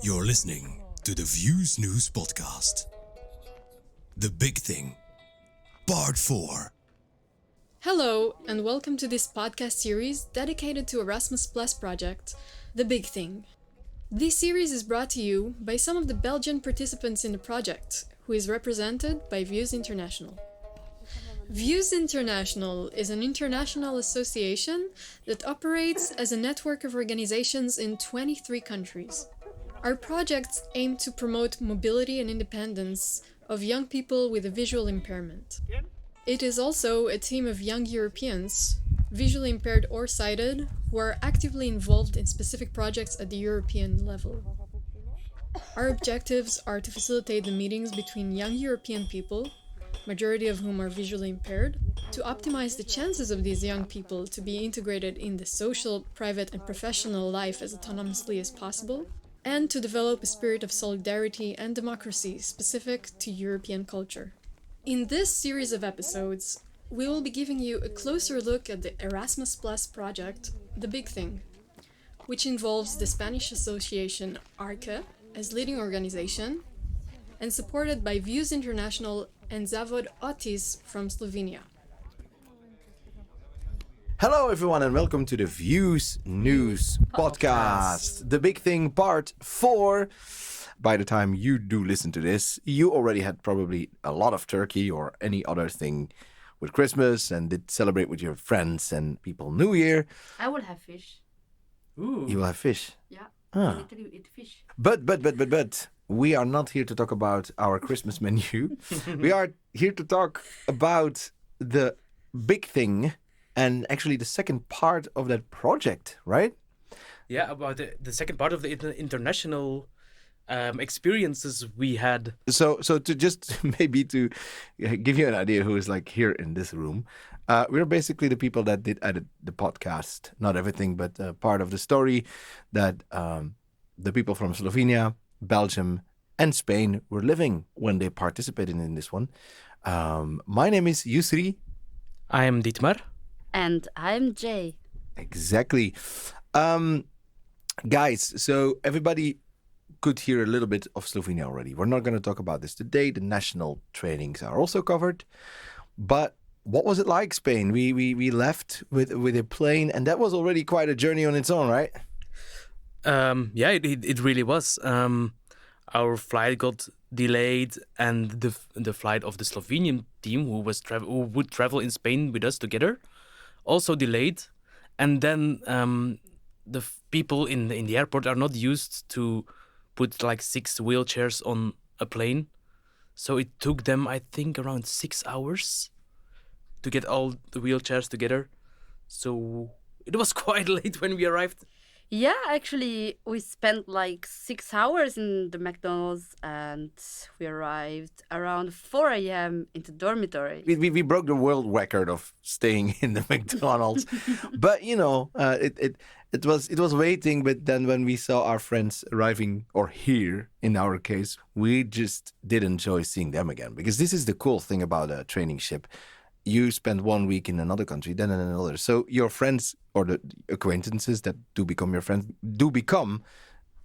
You're listening to the Views News Podcast. The Big Thing, Part 4. Hello, and welcome to this podcast series dedicated to Erasmus Plus project, The Big Thing. This series is brought to you by some of the Belgian participants in the project, who is represented by Views International. Views International is an international association that operates as a network of organizations in 23 countries. Our projects aim to promote mobility and independence of young people with a visual impairment. It is also a team of young Europeans, visually impaired or sighted, who are actively involved in specific projects at the European level. Our objectives are to facilitate the meetings between young European people, majority of whom are visually impaired, to optimize the chances of these young people to be integrated in the social, private, and professional life as autonomously as possible, and to develop a spirit of solidarity and democracy specific to European culture. In this series of episodes, we will be giving you a closer look at the Erasmus Plus project, The Big Thing, which involves the Spanish association ARCE as leading organization, and supported by Views International and Zavod Otis from Slovenia. Hello everyone and welcome to the Views News Podcast. The Big Thing Part 4. By the time you do listen to this, you already had probably a lot of turkey or any other thing with Christmas and did celebrate with your friends and people New Year. I will have fish. Ooh. You will have fish? Yeah, Ah. I literally eat fish. But, we are not here to talk about our Christmas menu. We are here to talk about the big thing and actually the second part of that project, right? Yeah, about the second part of the international experiences we had. So to just maybe to give you an idea who is like here in this room, we're basically the people that did edit the podcast. Not everything, but part of the story that the people from Slovenia, Belgium, and Spain were living when they participated in this one. My name is Youssri. I am Ditmar. And I'm Jay. Exactly. Guys, so everybody could hear a little bit of Slovenia already. We're not going to talk about this today. The national trainings are also covered. But what was it like, Spain? We left with a plane, and that was already quite a journey on its own, right? Yeah, it really was. Our flight got delayed, and the flight of the Slovenian team who would travel in Spain with us together also delayed. And then the people in the airport are not used to put like 6 wheelchairs on a plane, so it took them, I think, around 6 hours to get all the wheelchairs together. So it was quite late when we arrived. Yeah, actually, we spent like 6 hours in the McDonald's and we arrived around 4 a.m. into dormitory. We broke the world record of staying in the McDonald's, but you know, it was waiting. But then when we saw our friends arriving, or here in our case, we just did enjoy seeing them again, because this is the cool thing about a training ship. You spend 1 week in another country, then in another. So your friends or the acquaintances that do become your friends do become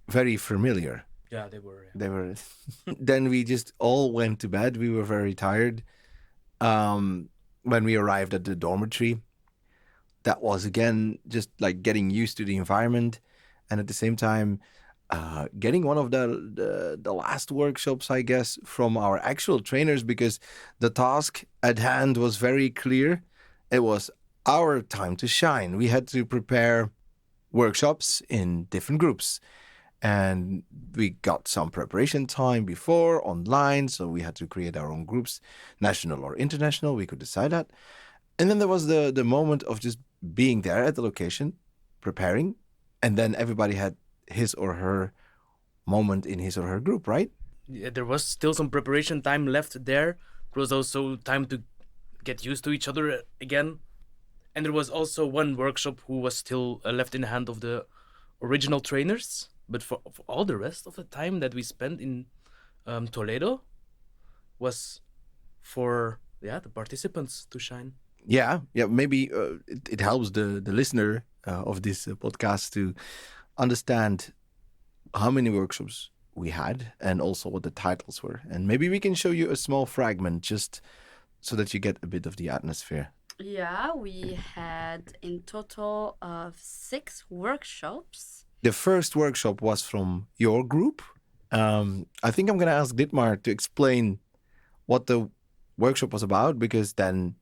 very familiar. Yeah, they were. Yeah. They were. Then we just all went to bed. We were very tired. When we arrived at the dormitory, that was again just like getting used to the environment, and at the same time, getting one of the last workshops, I guess, from our actual trainers, because the task at hand was very clear. It was our time to shine. We had to prepare workshops in different groups, and we got some preparation time before online, so we had to create our own groups, national or international. We could decide that. And then there was the moment of just being there at the location, preparing, and then everybody had his or her moment in his or her group, right? Yeah, there was still some preparation time left there. There was also time to get used to each other again. And there was also one workshop who was still left in the hand of the original trainers. But for all the rest of the time that we spent in Toledo was for the participants to shine. Yeah. Maybe it helps the listener of this podcast to understand how many workshops we had and also what the titles were. And maybe we can show you a small fragment just so that you get a bit of the atmosphere. Yeah, we had in total of 6 workshops. The first workshop was from your group. I think I'm going to ask Ditmar to explain what the workshop was about, because then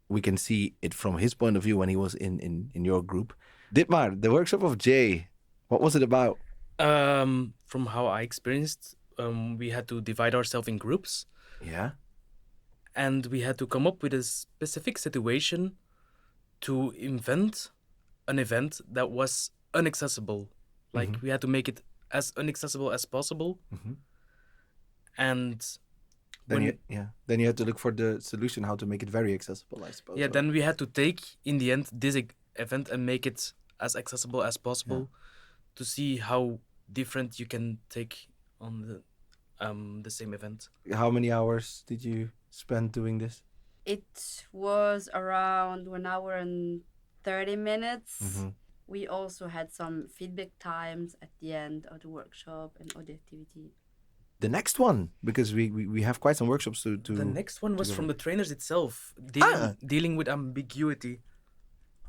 we can see it from his point of view when he was in your group. Ditmar, the workshop of Jay, what was it about? From how I experienced, we had to divide ourselves in groups, Yeah. and we had to come up with a specific situation to invent an event that was inaccessible. Like, we had to make it as inaccessible as possible. And Then then you had to look for the solution how to make it very accessible, I suppose. yeah, then we had to take, in the end, this event and make it as accessible as possible to see how different you can take on the same event. How many hours did you spend doing this? It was around 1 hour and 30 minutes. We also had some feedback times at the end of the workshop and of the activity. The next one, because we have quite some workshops to The next one was go. from the trainers itself, dealing with ambiguity.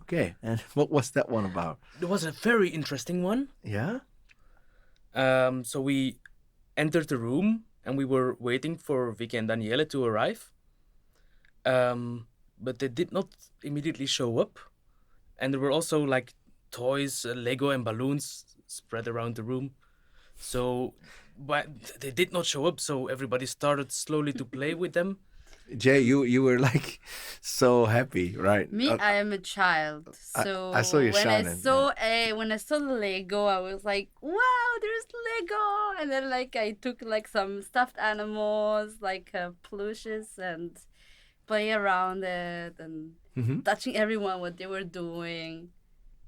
Okay, and what was that one about? It was a very interesting one. Yeah? So we entered the room and we were waiting for Vicky and Daniele to arrive. But they did not immediately show up. And there were also like toys, Lego and balloons spread around the room. So but they did not show up, so everybody started slowly to play with them. Jay, you were like so happy, right? Me, I am a child, so I saw you when shining, when I saw the Lego, I was like, "Wow, there's Lego!" And then like I took like some stuffed animals, like plushes, and play around it and touching everyone what they were doing,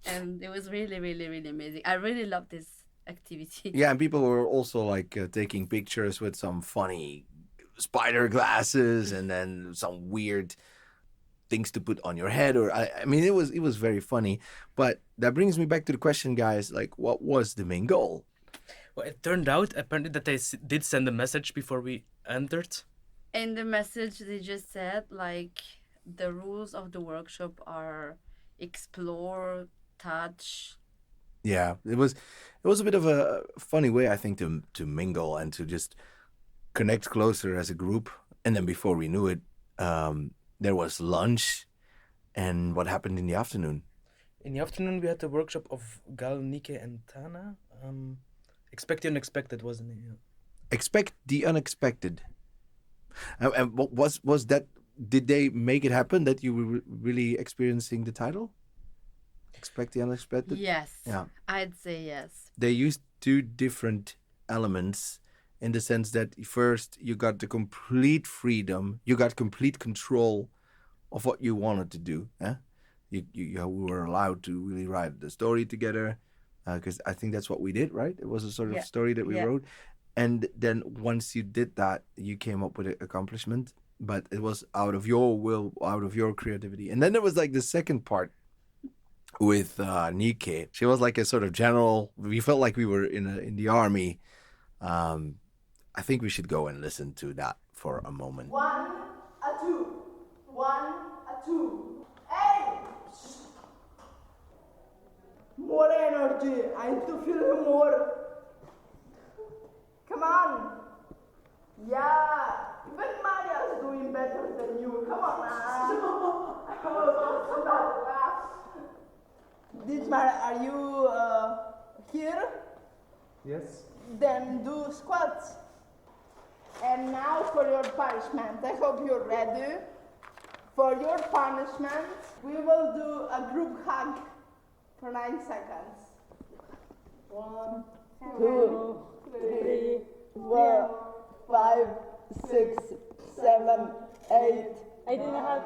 and it was really, really, really amazing. I really loved this activity. Yeah, and people were also like taking pictures with some funny spider glasses and then some weird things to put on your head, or I mean it was very funny. But that brings me back to the question, guys, like what was the main goal? Well, it turned out apparently that they did send a message before we entered. In the message they just said like the rules of the workshop are explore, touch. Yeah, it was a bit of a funny way, I think, to mingle and to just connect closer as a group. And then before we knew it, there was lunch. And what happened in the afternoon? In the afternoon, we had the workshop of Gal, Nike, and Tana. Expect the unexpected, wasn't it? Yeah. Expect the unexpected. And what was that? Did they make it happen that you were really experiencing the title? Expect the unexpected? Yes. Yeah. I'd say yes. They used 2 different elements in the sense that first you got the complete freedom, you got complete control of what you wanted to do. You were allowed to really write the story together, because I think that's what we did, right? It was a sort of story that we wrote. And then once you did that, you came up with an accomplishment, but it was out of your will, out of your creativity. And then there was like the second part with Nike. She was like a sort of general. We felt like we were in the army. I think we should go and listen to that for a moment. 1, a 2, 1, a 2. Hey! More energy. I need to feel you more. Come on. Yeah. Even Maria's doing better than you. Come on, man. Ditmar, are you here? Yes. Then do squats. And now for your punishment. I hope you're ready. For your punishment, we will do a group hug for 9 seconds. 1, 2, 3, 4, 5, 6, 7, 8. I didn't have.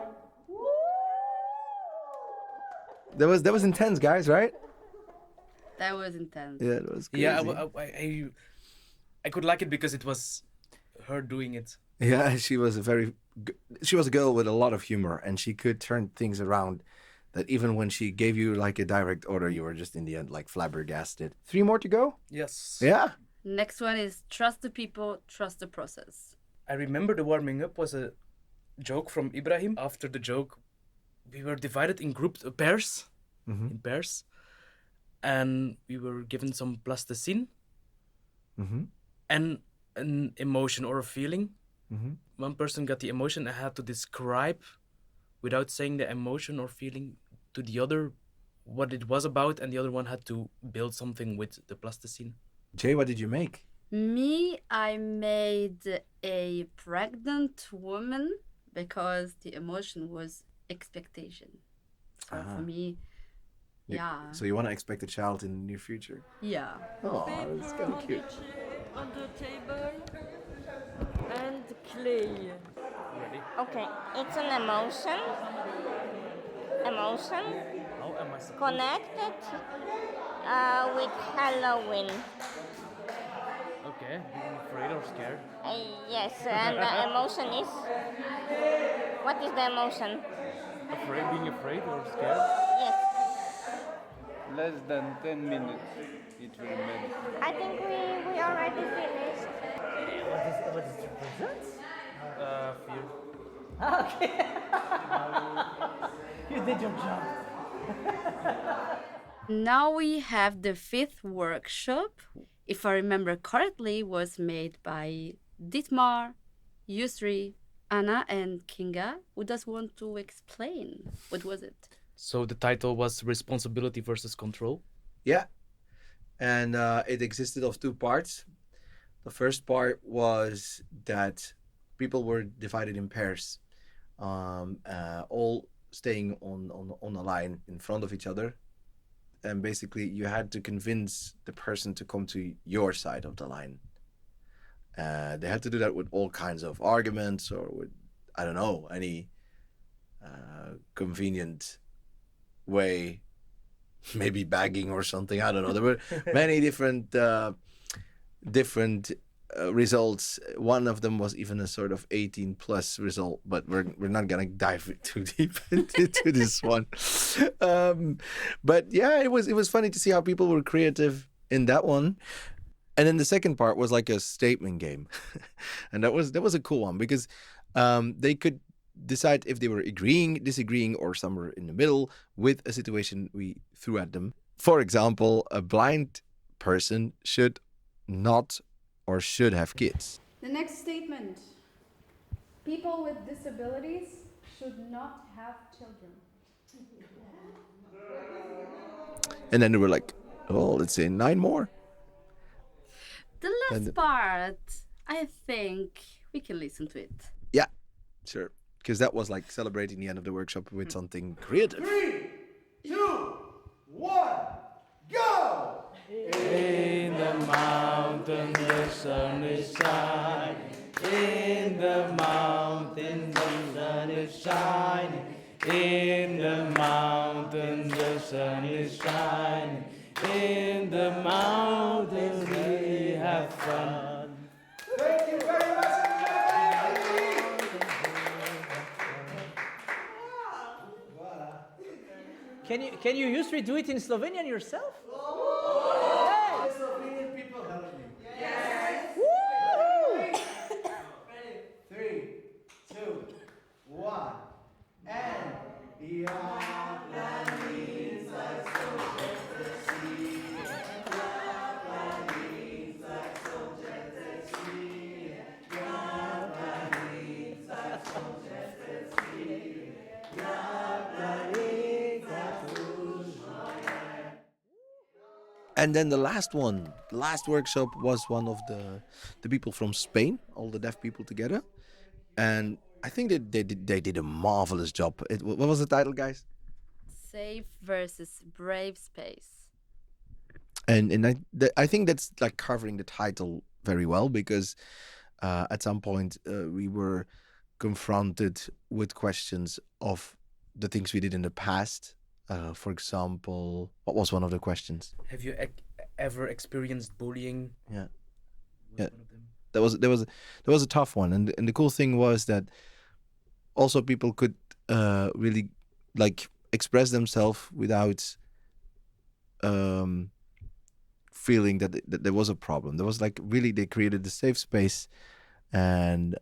That was intense, guys, right? That was intense. Yeah, it was crazy. Yeah, I could like it because it was her doing it. Yeah, she was a girl with a lot of humor, and she could turn things around that even when she gave you like a direct order, you were just in the end like flabbergasted. 3 more to go? Yes. Yeah. Next one is trust the people, trust the process. I remember the warming up was a joke from Ibrahim. After the joke, we were divided in groups, pairs, in pairs, and we were given some plasticine and an emotion or a feeling. One person got the emotion and had to describe, without saying the emotion or feeling, to the other what it was about, and the other one had to build something with the plasticine. Jay, what did you make? Me, I made a pregnant woman because the emotion was expectation. So for me, yeah. So you want to expect a child in the near future? Yeah. Oh, that's kind of cute. On the table and clay. Okay, it's an emotion. Emotion How am I supposed connected with Halloween. Okay, being afraid or scared? Yes, and the emotion is. What is the emotion? Being afraid or scared? Yes, Less than 10 minutes it will make. I think we already finished. What does it represent? Fear. Okay. You did your job. Now we have the 5th workshop. If I remember correctly, was made by Ditmar, Youssri, Anna, and Kinga. Who does want to explain? What was it? So the title was Responsibility versus Control. Yeah. And it existed of 2 parts. The first part was that people were divided in pairs, all staying on a line in front of each other. And basically you had to convince the person to come to your side of the line. They had to do that with all kinds of arguments or with, I don't know, any convenient way, maybe bagging or something. I don't know. There were many different results. One of them was even a sort of 18 plus result, but we're not gonna dive too deep into this one. But yeah, it was funny to see how people were creative in that one. And then the second part was like a statement game, and that was a cool one because they could decide if they were agreeing, disagreeing, or somewhere in the middle with a situation we threw at them. For example, a blind person should not or should have kids. The next statement. People with disabilities should not have children. And then they were like, oh, let's say 9 more. The last part, I think we can listen to it. Yeah, sure. Because that was like celebrating the end of the workshop with something creative. 3, 2, 1, go! In the mountain the sun is shining. In the mountain the sun is shining. In the mountain the sun is shining. In the mountains we have fun. Thank you very much, Can you Youssri do it in Slovenian yourself? Slovenian people help me. Yes. 3, 2, 1, and And then the last workshop was one of the people from Spain, all the deaf people together. And I think they did a marvelous job. What was the title, guys? Safe versus brave space. And I think that's like covering the title very well, because at some point we were confronted with questions of the things we did in the past. For example, what was one of the questions? Have you ever experienced bullying? Yeah. Was Yeah. one of them. There was a tough one, and the cool thing was that also people could really like express themselves without feeling that there was a problem. There was like really, they created a safe space, and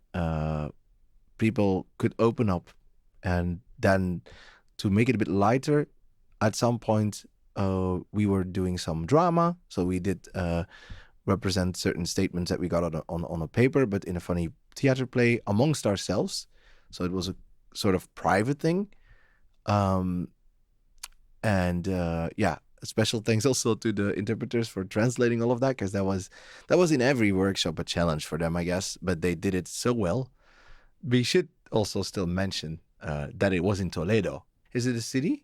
people could open up. And then to make it a bit lighter, at some point we were doing some drama. So we did represent certain statements that we got on a paper, but in a funny theater play amongst ourselves. So it was a sort of private thing. Special thanks also to the interpreters for translating all of that, because that was in every workshop a challenge for them, I guess, but they did it so well. We should also still mention that it was in Toledo. Is it a city?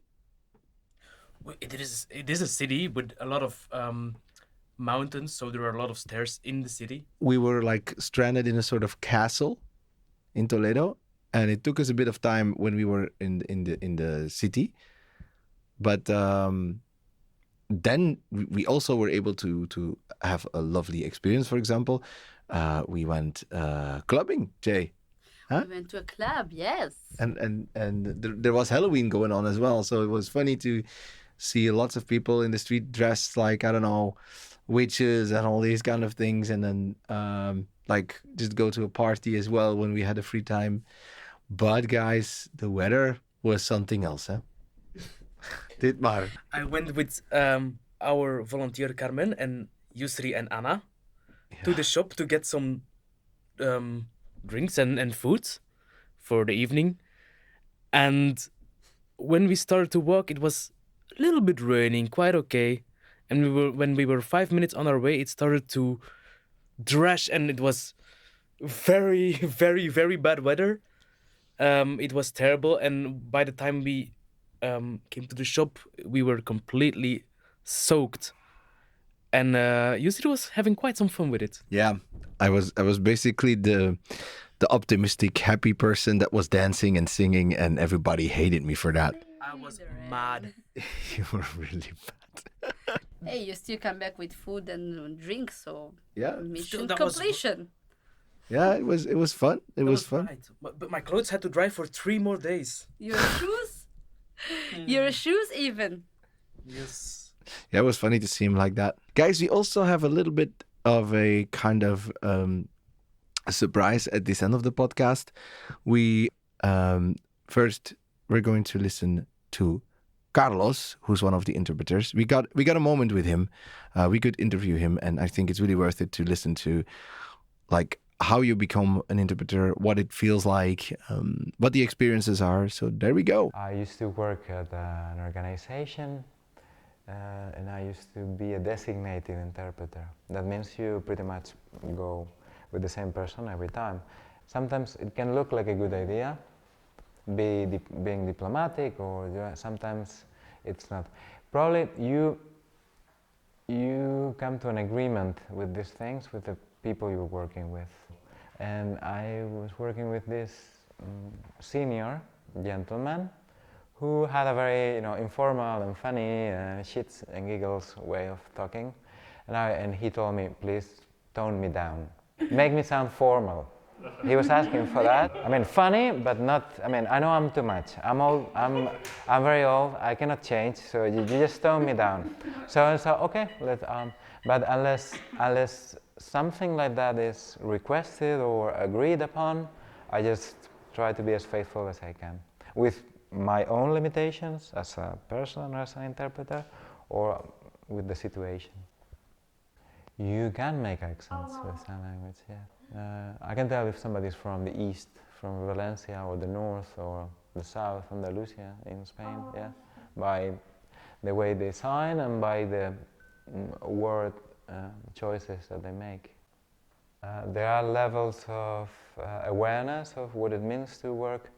Well, it is a city with a lot of mountains, so there are a lot of stairs in the city. We were like stranded in a sort of castle in Toledo, and it took us a bit of time when we were in the city, but then we also were able to have a lovely experience. For example, we went clubbing, Jay. Huh? We went to a club, yes. And there was Halloween going on as well, so it was funny to see lots of people in the street dressed like, I don't know, witches and all these kind of things, and then like just go to a party as well when we had a free time. But guys, the weather was something else, huh? Ditmar. I went with our volunteer Carmen and Youssri and Anna to the shop to get some drinks and food for the evening. And when we started to walk, it was a little bit raining, quite okay. And when we were 5 minutes on our way, it started to drash, and it was very, very, very bad weather. It was terrible, and by the time we came to the shop, we were completely soaked. And Youssri was having quite some fun with it. Yeah, I was basically the optimistic, happy person that was dancing and singing, and everybody hated me for that. I was mad. You were really bad. Hey, you still come back with food and drinks, so Yeah, mission that was- completion. yeah, it was fun. It was fun. Right. But my clothes had to dry for 3 more days. Your shoes? Your shoes even? Yes. Yeah, it was funny to see him like that. Guys, we also have a little bit of a kind of a surprise at this end of the podcast. We first we're going to listen to Carlos, who's one of the interpreters. We got a moment with him. We could interview him, and I think it's really worth it to listen to, like, how you become an interpreter, what it feels like, what the experiences are. So there we go. I used to work at an organization, and I used to be a designated interpreter. That means you pretty much go with the same person every time. Sometimes it can look like a good idea, being diplomatic, or sometimes it's not. Probably you come to an agreement with these things with the people you're working with. And I was working with this senior gentleman who had a very informal and funny shits and giggles way of talking. And he told me, please tone me down. Make me sound formal. He was asking for that. I mean, funny, but not. I mean, I know I'm too much. I'm old. I'm very old. I cannot change. So you just tone me down. So okay. But unless something like that is requested or agreed upon, I just try to be as faithful as I can, with my own limitations as a person or as an interpreter, or with the situation. You can make accents with sign language, yeah. I can tell if somebody's from the east, from Valencia, or the north, or the south, Andalusia in Spain, yeah, by the way they sign and by the word choices that they make. There are levels of awareness of what it means to work,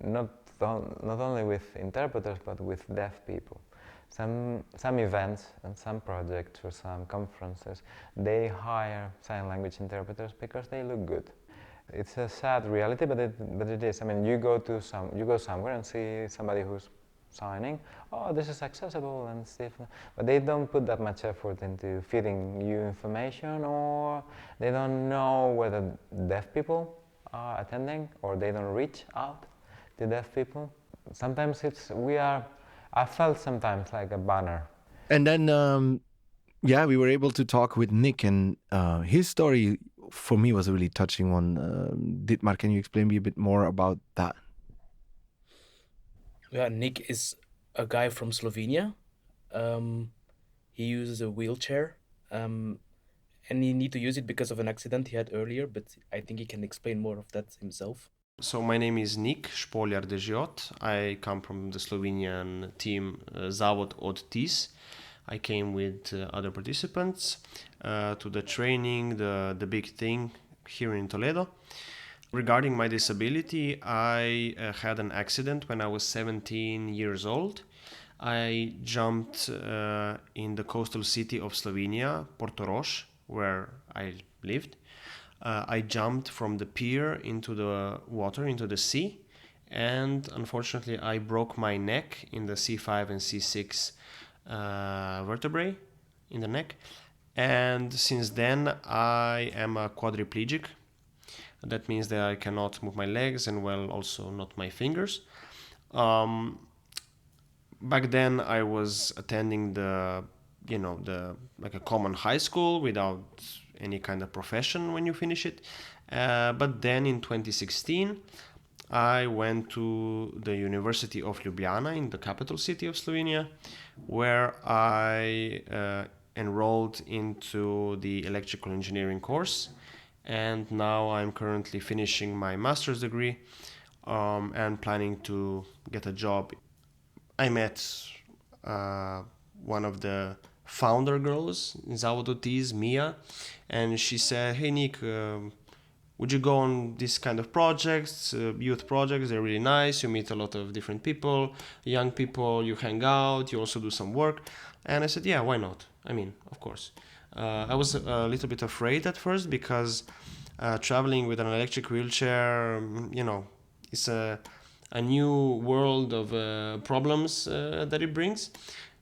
not only with interpreters, but with deaf people. Some events and some projects or some conferences, they hire sign language interpreters because they look good. It's a sad reality, but it is. I mean, you go somewhere and see somebody who's signing. Oh, this is accessible and stuff, but they don't put that much effort into feeding you information, or they don't know whether deaf people are attending, or they don't reach out to deaf people. Sometimes we are I felt sometimes like a banner. And then, yeah, we were able to talk with Nick, and his story for me was a really touching one. Ditmar, can you explain me a bit more about that? Yeah, Nick is a guy from Slovenia. He uses a wheelchair, and he need to use it because of an accident he had earlier, but I think he can explain more of that himself. So my name is Nik Špoljar de Žiot. I come from the Slovenian team Zavod od TIS. I came with other participants to the training, the big thing here in Toledo. Regarding my disability, I had an accident when I was 17 years old. I jumped in the coastal city of Slovenia, Portorož, where I lived. I jumped from the pier into the water, into the sea, and unfortunately I broke my neck in the C5 and C6 vertebrae in the neck. And since then I am a quadriplegic. That means that I cannot move my legs and also not my fingers. Back then I was attending the a common high school without any kind of profession when you finish it. But then in 2016 I went to the University of Ljubljana in the capital city of Slovenia, where I enrolled into the electrical engineering course. And now I'm currently finishing my master's degree and planning to get a job. I met one of the founder girls in Zavod od TIS, Mia, and she said, "Hey Nick, would you go on this kind of projects, youth projects? They're really nice. You meet a lot of different people, young people, you hang out, you also do some work." And I said, "Yeah, why not? I mean, of course." I was a little bit afraid at first because traveling with an electric wheelchair, it's a new world of problems that it brings.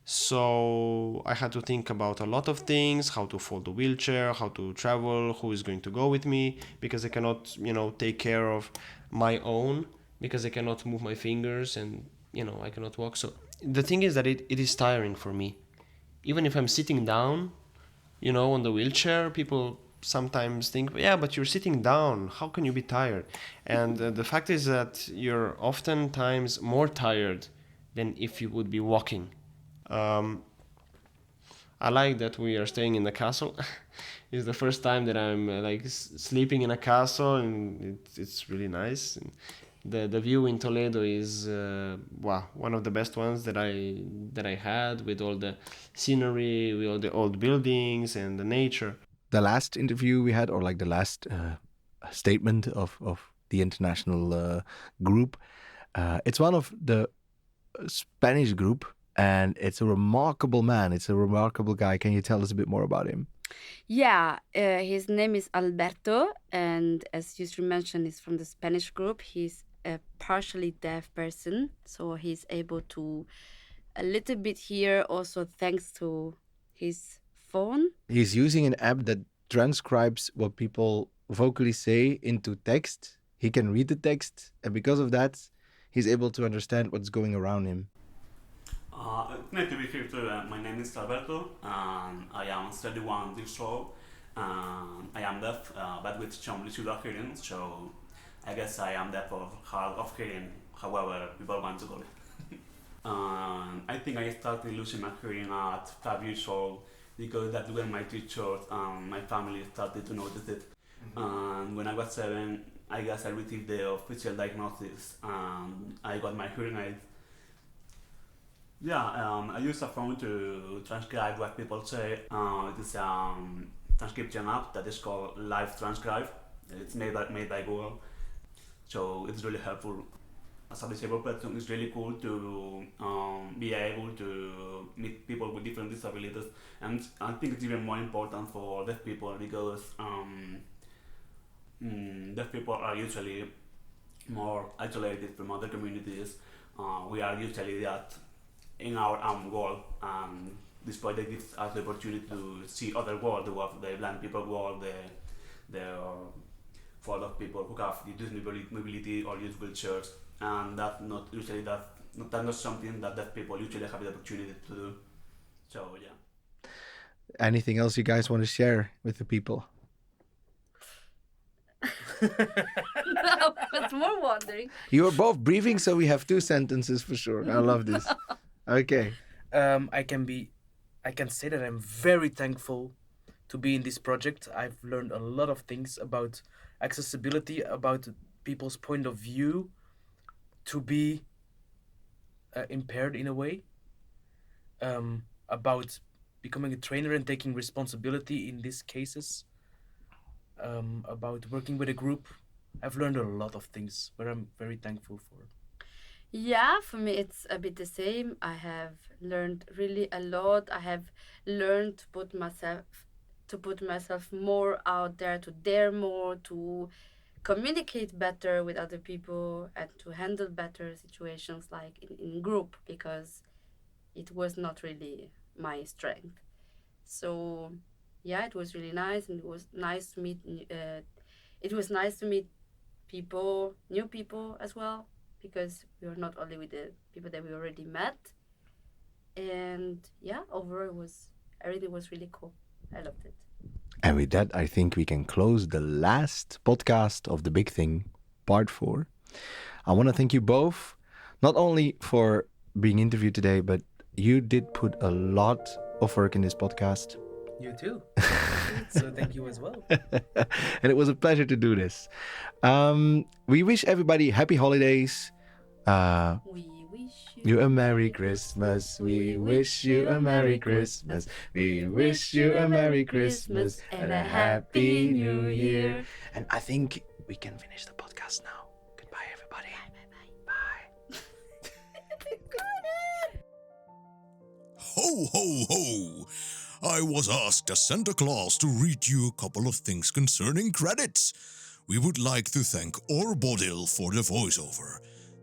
So I had to think about a lot of things, how to fold the wheelchair, how to travel, who is going to go with me, because I cannot, take care of my own, because I cannot move my fingers and, I cannot walk. So the thing is that it is tiring for me. Even if I'm sitting down, on the wheelchair, people sometimes think, yeah, but you're sitting down, how can you be tired? And the fact is that you're oftentimes more tired than if you would be walking. I like that we are staying in the castle. It's the first time that I'm sleeping in a castle, and it's really nice. And the view in Toledo is one of the best ones that I had, with all the scenery, with all the old buildings and the nature. The last interview we had, or the last statement of the international group, it's one of the Spanish group, and it's a remarkable man. It's a remarkable guy. Can you tell us a bit more about him? Yeah, his name is Alberto, and as Youssri mentioned, he's from the Spanish group. He's a partially deaf person, so he's able to a little bit hear also thanks to his phone. He's using an app that transcribes what people vocally say into text. He can read the text, and because of that, he's able to understand what's going around him. It's nice to be here too. My name is Alberto, and I am 31 years old. I am deaf, but with some residual hearing, so I guess I am deaf or hard of hearing, however people want to call it. I think I started losing my hearing at 5 years old, because that's when my teachers and my family started to notice it. And when I was 7, I guess I received the official diagnosis, and I got my hearing aid. Yeah, I use a phone to transcribe what people say. It is a transcription app that is called Live Transcribe. It's made by Google, so it's really helpful. As a disabled person, it's really cool to be able to meet people with different disabilities, and I think it's even more important for deaf people, because deaf people are usually more isolated from other communities. We are usually that in our own world, this project gives us the opportunity to see other world, the blind people world, the for those people who have reduced mobility or use wheelchairs, and that's not usually that That's not something that deaf people usually have the opportunity to do. So yeah. Anything else you guys want to share with the people? I was more wondering. You are both breathing, so we have 2 sentences for sure. I love this. Okay. I can say that I'm very thankful to be in this project. I've learned a lot of things about accessibility, about people's point of view to be impaired in a way, about becoming a trainer and taking responsibility in these cases, about working with a group. I've learned a lot of things, but I'm very thankful for. Yeah, for me it's a bit the same. I have learned really a lot. I have learned to put myself more out there, to dare more, to communicate better with other people, and to handle better situations like in group, because it was not really my strength. So yeah, it was really nice, and it was nice to meet. It was nice to meet people, new people as well, because we were not only with the people that we already met. And yeah, overall everything was really cool. I loved it. And with that, I think we can close the last podcast of The Big Thing, part 4. I want to thank you both, not only for being interviewed today, but you did put a lot of work in this podcast. You too. So thank you as well. And it was a pleasure to do this. We wish everybody happy holidays. We wish you a Merry Christmas. We wish you a Merry Christmas. We wish you a Merry Christmas and a Happy New Year. And I think we can finish the podcast now. Goodbye, everybody. Bye. Ho, ho, ho! I was asked as Santa Claus to read you a couple of things concerning credits. We would like to thank Orbodil for the voiceover,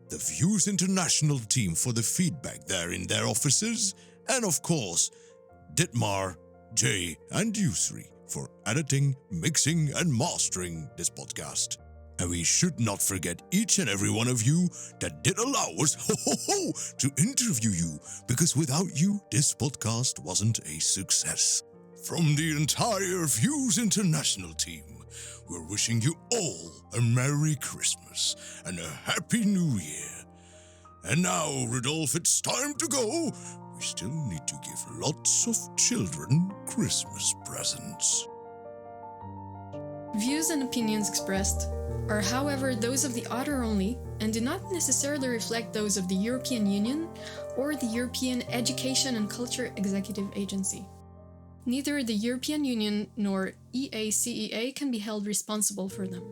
the Views International team for the feedback there in their offices, and of course, Ditmar, Jay, and Youssri for editing, mixing, and mastering this podcast. And we should not forget each and every one of you that did allow us to interview you, because without you, this podcast wasn't a success. From the entire Views International team, we're wishing you all a Merry Christmas and a Happy New Year. And now, Rudolph, it's time to go. We still need to give lots of children Christmas presents. Views and opinions expressed are, however, those of the author only and do not necessarily reflect those of the European Union or the European Education and Culture Executive Agency. Neither the European Union nor EACEA can be held responsible for them.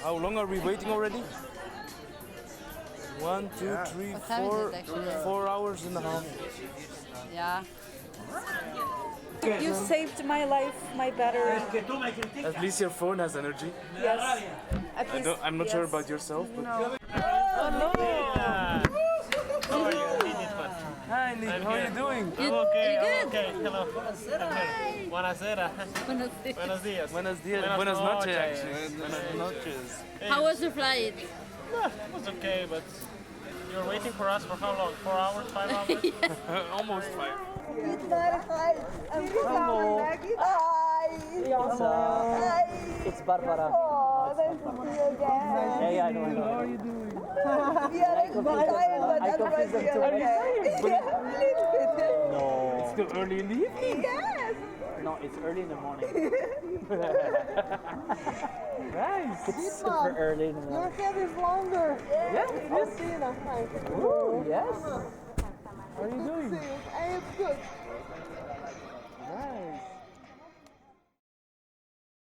How long are we waiting already? 1, 2, 3, 4, 4 hours and a half. Yeah. You saved my life, my battery. At least your phone has energy. Yes. At least, I'm not sure about yourself, but... No. Hello! How are you? Hi, Andy. How are you doing? I'm okay. I'm okay. Hello. Buonasera. Buenos dias. Buenos dias. Buenas noches, actually. Buenas noches. How was the flight? It was okay, but you were waiting for us for how long? 4 hours? 5 hours? Almost 5. Ditmar, hi. I'm Hello. Hi. Hi. It's Barbara. Oh, nice to see you again. Yeah, I know. How are you doing? We are tired, but otherwise we are okay. Yeah, a little bit. No. It's still early in the evening. Yes. No, it's early in the morning. Nice. It's super early in the Your morning. hair is longer. Yeah, it is. I'll see you next time. Ooh, yes. How are you Good to doing? see you. I am good.